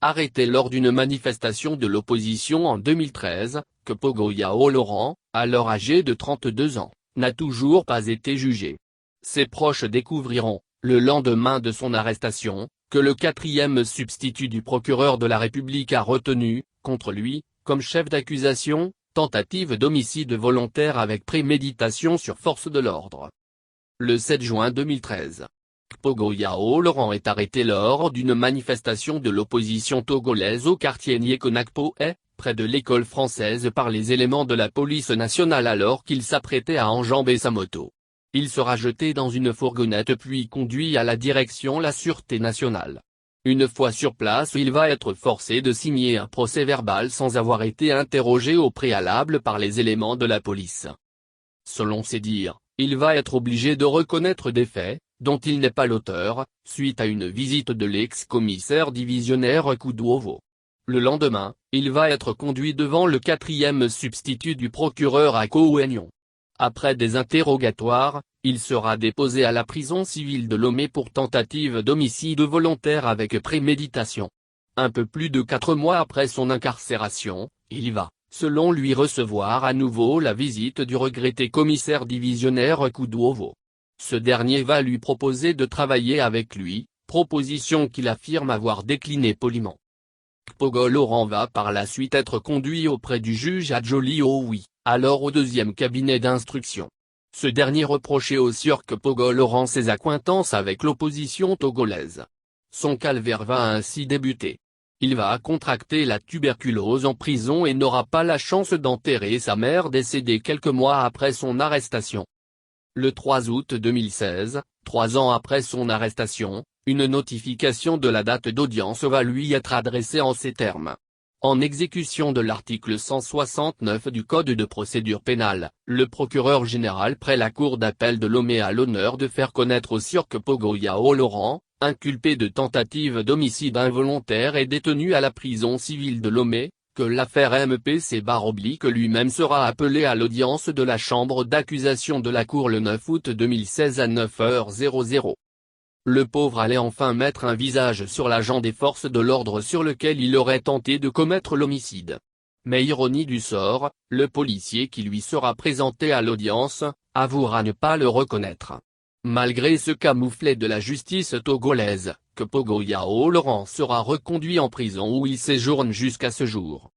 arrêté lors d'une manifestation de l'opposition en 2013, Kpogo Yao Laurent, alors âgé de 32 ans, n'a toujours pas été jugé. Ses proches découvriront, le lendemain de son arrestation, que le quatrième substitut du procureur de la République a retenu, contre lui, comme chef d'accusation, tentative d'homicide volontaire avec préméditation sur force de l'ordre. Le 7 juin 2013. Kpogo Yao Laurent est arrêté lors d'une manifestation de l'opposition togolaise au quartier Niekonakpo-e, près de l'école française par les éléments de la police nationale alors qu'il s'apprêtait à enjamber sa moto. Il sera jeté dans une fourgonnette puis conduit à la direction la Sûreté nationale. Une fois sur place, il va être forcé de signer un procès-verbal sans avoir été interrogé au préalable par les éléments de la police. Selon ses dires, il va être obligé de reconnaître des faits, dont il n'est pas l'auteur, suite à une visite de l'ex-commissaire divisionnaire Kuduovo. Le lendemain, il va être conduit devant le quatrième substitut du procureur à Kouignon. Après des interrogatoires, il sera déposé à la prison civile de Lomé pour tentative d'homicide volontaire avec préméditation. Un peu plus de 4 mois après son incarcération, il va, selon lui, recevoir à nouveau la visite du regretté commissaire divisionnaire Kuduovo. Ce dernier va lui proposer de travailler avec lui, proposition qu'il affirme avoir déclinée poliment. Kpogo Laurent va par la suite être conduit auprès du juge Adjoli Owi, alors au deuxième cabinet d'instruction. Ce dernier reprochait au sieur Kpogo Laurent ses accointances avec l'opposition togolaise. Son calvaire va ainsi débuter. Il va contracter la tuberculose en prison et n'aura pas la chance d'enterrer sa mère décédée quelques mois après son arrestation. Le 3 août 2016, 3 ans après son arrestation, une notification de la date d'audience va lui être adressée en ces termes. En exécution de l'article 169 du Code de procédure pénale, le procureur général près la Cour d'appel de Lomé a l'honneur de faire connaître au sieur Kpogo Yao Laurent, inculpé de tentative d'homicide involontaire et détenu à la prison civile de Lomé, que l'affaire MPC-que lui-même sera appelé à l'audience de la chambre d'accusation de la Cour le 9 août 2016 à 9h00. Le pauvre allait enfin mettre un visage sur l'agent des forces de l'ordre sur lequel il aurait tenté de commettre l'homicide. Mais ironie du sort, le policier qui lui sera présenté à l'audience, avouera ne pas le reconnaître. Malgré ce camouflet de la justice togolaise, Kpogo Yao Laurent sera reconduit en prison où il séjourne jusqu'à ce jour.